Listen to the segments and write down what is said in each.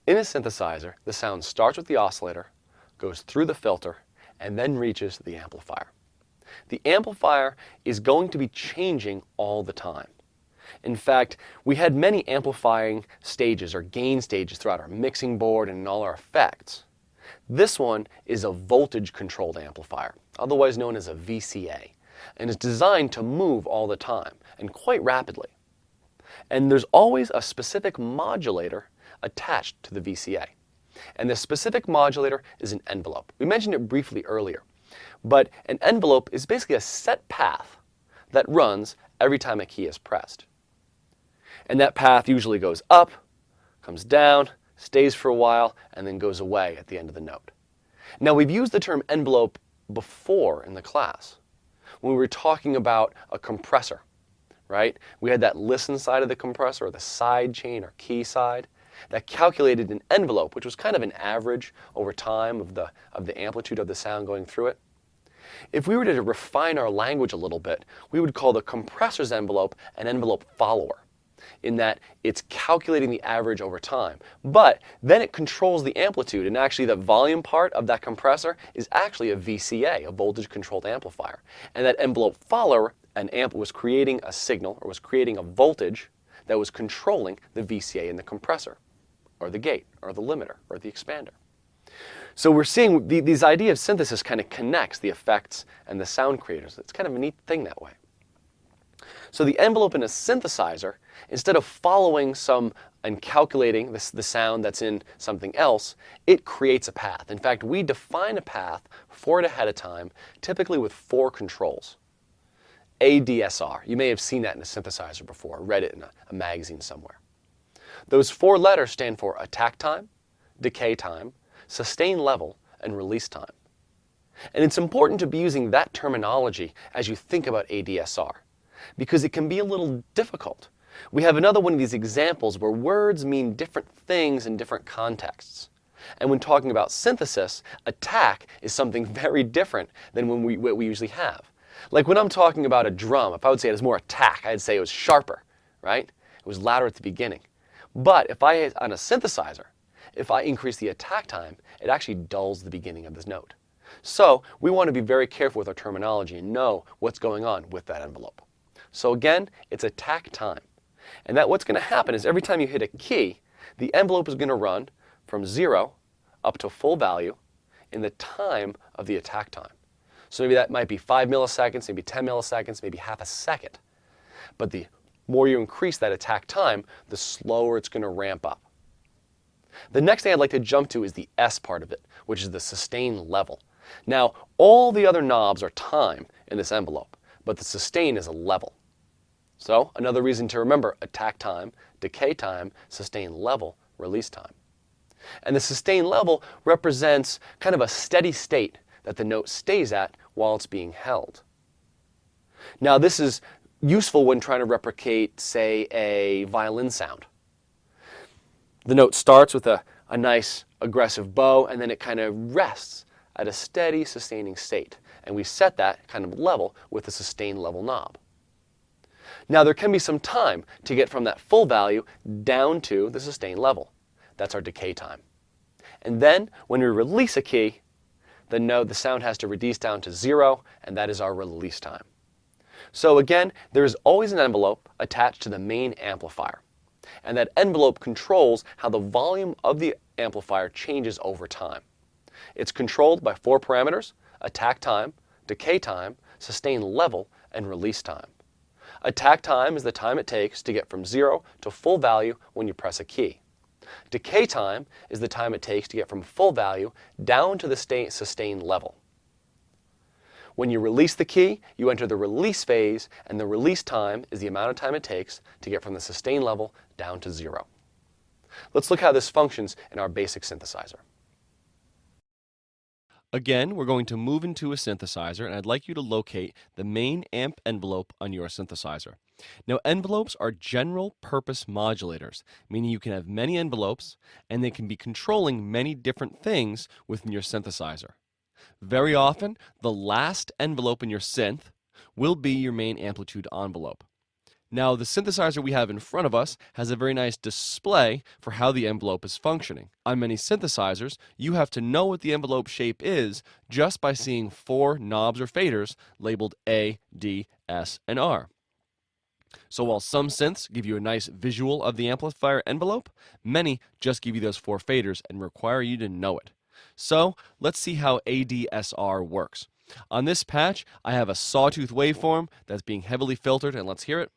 In a synthesizer, the sound starts with the oscillator, goes through the filter, and then reaches the amplifier. The amplifier is going to be changing all the time. In fact, we had many amplifying stages or gain stages throughout our mixing board and in all our effects. This one is a voltage-controlled amplifier, otherwise known as a VCA, and is designed to move all the time and quite rapidly. And there's always a specific modulator attached to the VCA. And this specific modulator is an envelope. We mentioned it briefly earlier, but an envelope is basically a set path that runs every time a key is pressed. And that path usually goes up, comes down, stays for a while, and then goes away at the end of the note. Now, we've used the term envelope before in the class when we were talking about a compressor, right? We had that listen side of the compressor, or the side chain or key side, that calculated an envelope, which was kind of an average over time of the amplitude of the sound going through it. If we were to refine our language a little bit, we would call the compressor's envelope an envelope follower, in that it's calculating the average over time. But then it controls the amplitude, and actually the volume part of that compressor is actually a VCA, a voltage-controlled amplifier. And that envelope follower, an amp, was creating a signal, or was creating a voltage that was controlling the VCA in the compressor, or the gate, or the limiter, or the expander. So we're seeing these idea of synthesis kind of connects the effects and the sound creators. It's kind of a neat thing that way. So the envelope in a synthesizer, instead of following and calculating the sound that's in something else, it creates a path. In fact, we define a path for it ahead of time, typically with 4 controls. ADSR. You may have seen that in a synthesizer before, read it in a magazine somewhere. Those 4 letters stand for attack time, decay time, sustain level, and release time. And it's important to be using that terminology as you think about ADSR, because it can be a little difficult. We have another one of these examples where words mean different things in different contexts. And when talking about synthesis, attack is something very different than what we usually have. Like when I'm talking about a drum, if I would say it has more attack, I'd say it was sharper, right? It was louder at the beginning. But on a synthesizer, if I increase the attack time, it actually dulls the beginning of this note. So we want to be very careful with our terminology and know what's going on with that envelope. So again, it's attack time. And what's going to happen is every time you hit a key, the envelope is going to run from 0 up to full value in the time of the attack time. So maybe that might be 5 milliseconds, maybe 10 milliseconds, maybe half a second. But the more you increase that attack time, the slower it's going to ramp up. The next thing I'd like to jump to is the S part of it, which is the sustain level. Now, all the other knobs are time in this envelope, but the sustain is a level. So another reason to remember attack time, decay time, sustain level, release time. And the sustain level represents kind of a steady state that the note stays at while it's being held. Now this is useful when trying to replicate, say, a violin sound. The note starts with a nice aggressive bow, and then it kind of rests at a steady sustaining state. And we set that kind of level with the sustain level knob. Now there can be some time to get from that full value down to the sustain level. That's our decay time. And then when we release a key, the sound has to reduce down to 0, and that is our release time. So again, there is always an envelope attached to the main amplifier. And that envelope controls how the volume of the amplifier changes over time. It's controlled by 4 parameters: attack time, decay time, sustain level, and release time. Attack time is the time it takes to get from 0 to full value when you press a key. Decay time is the time it takes to get from full value down to the sustain level. When you release the key, you enter the release phase, and the release time is the amount of time it takes to get from the sustain level down to 0. Let's look how this functions in our basic synthesizer. Again, we're going to move into a synthesizer, and I'd like you to locate the main amp envelope on your synthesizer. Now, envelopes are general purpose modulators, meaning you can have many envelopes, and they can be controlling many different things within your synthesizer. Very often, the last envelope in your synth will be your main amplitude envelope. Now, the synthesizer we have in front of us has a very nice display for how the envelope is functioning. On many synthesizers, you have to know what the envelope shape is just by seeing 4 knobs or faders labeled A, D, S, and R. So while some synths give you a nice visual of the amplifier envelope, many just give you those 4 faders and require you to know it. So let's see how ADSR works. On this patch, I have a sawtooth waveform that's being heavily filtered, and let's hear it.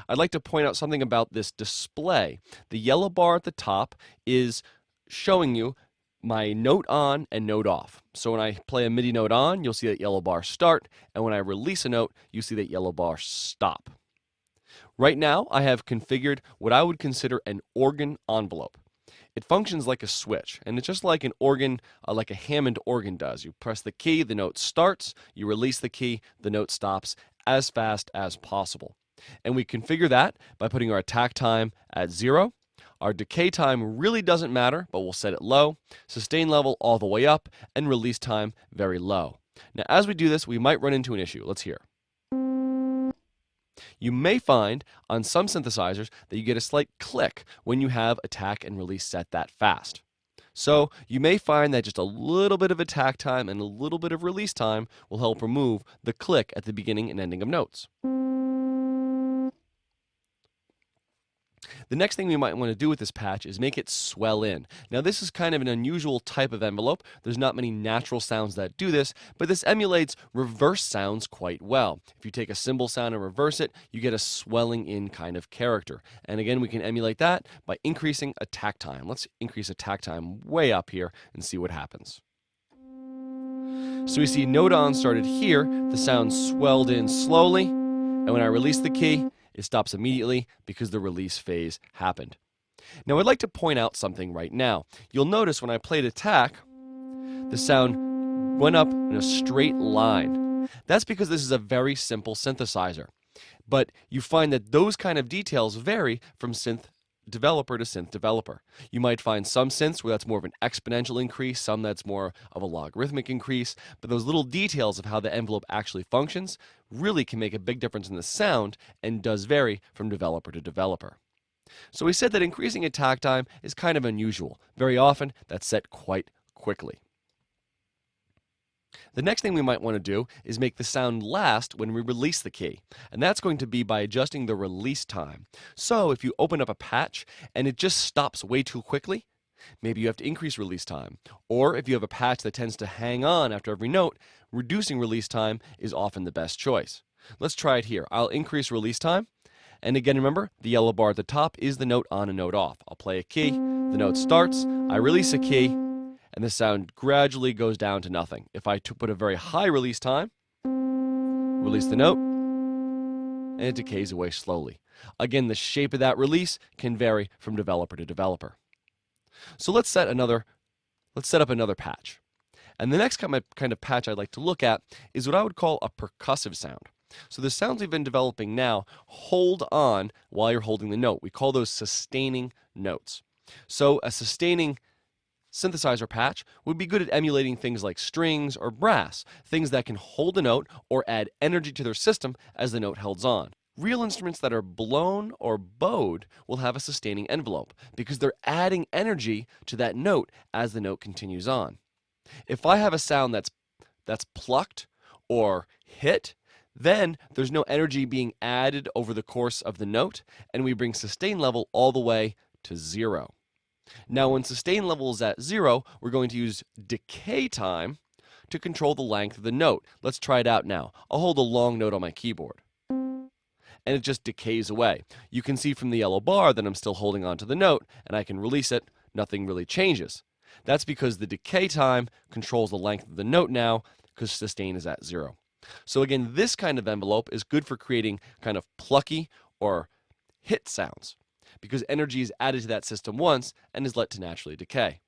I'd like to point out something about this display. The yellow bar at the top is showing you my note on and note off. So when I play a MIDI note on, you'll see that yellow bar start, and when I release a note, you see that yellow bar stop. Right now, I have configured what I would consider an organ envelope. It functions like a switch, and it's just like an organ, like a Hammond organ does. You press the key, the note starts, you release the key, the note stops as fast as possible. And we configure that by putting our attack time at 0. Our decay time really doesn't matter, but we'll set it low, sustain level all the way up, and release time very low. Now, as we do this, we might run into an issue. Let's hear. You may find on some synthesizers that you get a slight click when you have attack and release set that fast. So you may find that just a little bit of attack time and a little bit of release time will help remove the click at the beginning and ending of notes. The next thing we might want to do with this patch is make it swell in. Now this is kind of an unusual type of envelope. There's not many natural sounds that do this, but this emulates reverse sounds quite well. If you take a cymbal sound and reverse it, you get a swelling in kind of character. And again, we can emulate that by increasing attack time. Let's increase attack time way up here and see what happens. So we see note on started here, the sound swelled in slowly, and when I release the key, it stops immediately because the release phase happened. Now I'd like to point out something right now. You'll notice when I played attack, the sound went up in a straight line. That's because this is a very simple synthesizer. But you find that those kind of details vary from synth developer to synth developer. You might find some synths where that's more of an exponential increase, some that's more of a logarithmic increase, but those little details of how the envelope actually functions really can make a big difference in the sound and does vary from developer to developer. So we said that increasing attack time is kind of unusual. Very often, that's set quite quickly. The next thing we might want to do is make the sound last when we release the key, and that's going to be by adjusting the release time. So if you open up a patch and it just stops way too quickly, maybe you have to increase release time. Or if you have a patch that tends to hang on after every note, reducing release time is often the best choice. Let's try it here. I'll increase release time, and again remember, the yellow bar at the top is the note on and note off. I'll play a key, the note starts, I release a key, and the sound gradually goes down to nothing. If I put a very high release time, release the note, and it decays away slowly. Again, the shape of that release can vary from developer to developer. So let's set up another patch. And the next kind of patch I'd like to look at is what I would call a percussive sound. So the sounds we've been developing now hold on while you're holding the note. We call those sustaining notes. So a sustaining synthesizer patch would be good at emulating things like strings or brass, things that can hold a note or add energy to their system as the note holds on. Real instruments that are blown or bowed will have a sustaining envelope because they're adding energy to that note as the note continues on. If I have a sound that's plucked or hit, then there's no energy being added over the course of the note, and we bring sustain level all the way to 0. Now, when sustain level is at 0, we're going to use decay time to control the length of the note. Let's try it out now. I'll hold a long note on my keyboard, and it just decays away. You can see from the yellow bar that I'm still holding on to the note, and I can release it. Nothing really changes. That's because the decay time controls the length of the note now, because sustain is at 0. So again, this kind of envelope is good for creating kind of plucky or hit sounds, because energy is added to that system once and is let to naturally decay.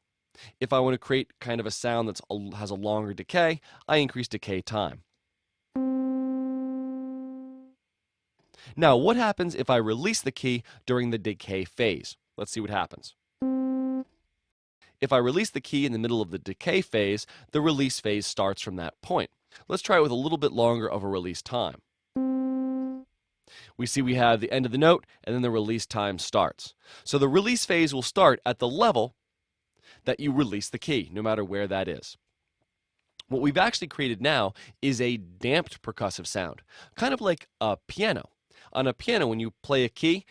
If I want to create kind of a sound that has a longer decay, I increase decay time. Now, what happens if I release the key during the decay phase? Let's see what happens. If I release the key in the middle of the decay phase, the release phase starts from that point. Let's try it with a little bit longer of a release time. We see we have the end of the note, and then the release time starts. So the release phase will start at the level that you release the key, no matter where that is. What we've actually created now is a damped percussive sound, kind of like a piano. On a piano, when you play a key,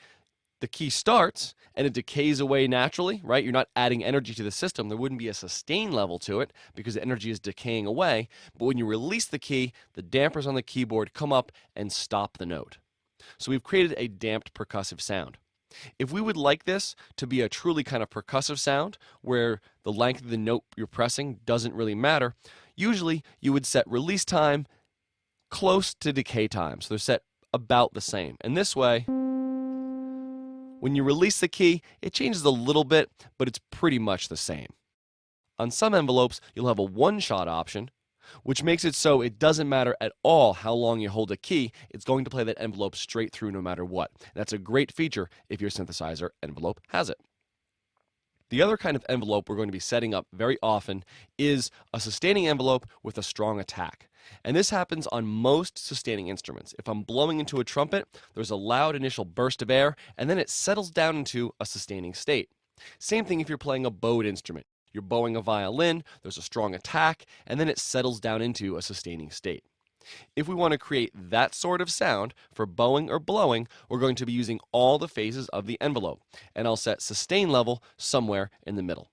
the key starts and it decays away naturally, right? You're not adding energy to the system. There wouldn't be a sustain level to it because the energy is decaying away. But when you release the key, the dampers on the keyboard come up and stop the note. So we've created a damped percussive sound. If we would like this to be a truly kind of percussive sound where the length of the note you're pressing doesn't really matter, usually you would set release time close to decay time. So they're set about the same. And this way, when you release the key, it changes a little bit, but it's pretty much the same. On some envelopes, you'll have a one-shot option, which makes it so it doesn't matter at all how long you hold a key, it's going to play that envelope straight through no matter what. That's a great feature if your synthesizer envelope has it. The other kind of envelope we're going to be setting up very often is a sustaining envelope with a strong attack. And this happens on most sustaining instruments. If I'm blowing into a trumpet, there's a loud initial burst of air, and then it settles down into a sustaining state. Same thing if you're playing a bowed instrument. You're bowing a violin, there's a strong attack, and then it settles down into a sustaining state. If we want to create that sort of sound for bowing or blowing, we're going to be using all the phases of the envelope, and I'll set sustain level somewhere in the middle.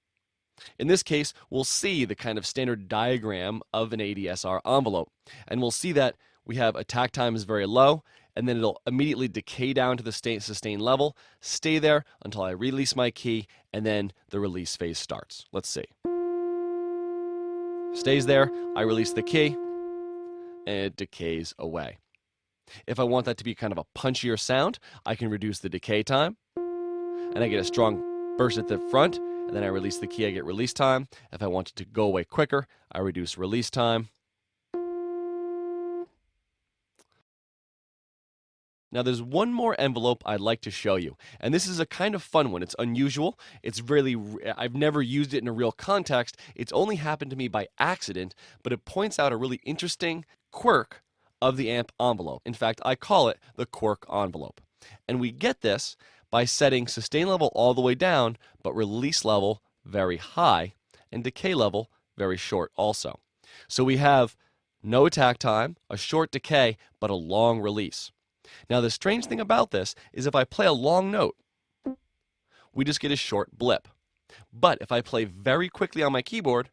In this case, we'll see the kind of standard diagram of an ADSR envelope, and we'll see that we have attack time is very low, and then it'll immediately decay down to the sustain level, stay there until I release my key, and then the release phase starts. Let's see. Stays there, I release the key, and it decays away. If I want that to be kind of a punchier sound, I can reduce the decay time, and I get a strong burst at the front, and then I release the key, I get release time. If I want it to go away quicker, I reduce release time. Now there's one more envelope I'd like to show you, and this is a kind of fun one. It's unusual. It's really, I've never used it in a real context. It's only happened to me by accident, but it points out a really interesting quirk of the amp envelope. In fact, I call it the quirk envelope. And we get this by setting sustain level all the way down, but release level very high, and decay level very short also. So we have no attack time, a short decay, but a long release. Now the strange thing about this is if I play a long note, we just get a short blip. But if I play very quickly on my keyboard,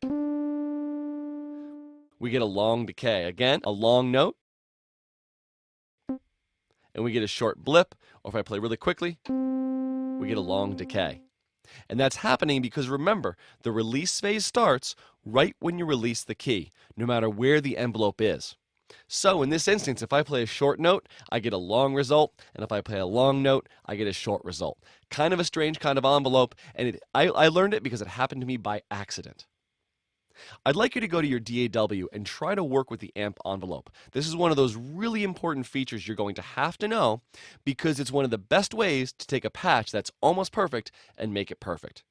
we get a long decay. Again, a long note, and we get a short blip. Or if I play really quickly, we get a long decay. And that's happening because remember, the release phase starts right when you release the key, no matter where the envelope is. So in this instance, if I play a short note, I get a long result, and if I play a long note, I get a short result. Kind of a strange kind of envelope, and I learned it because it happened to me by accident. I'd like you to go to your DAW and try to work with the amp envelope. This is one of those really important features you're going to have to know because it's one of the best ways to take a patch that's almost perfect and make it perfect.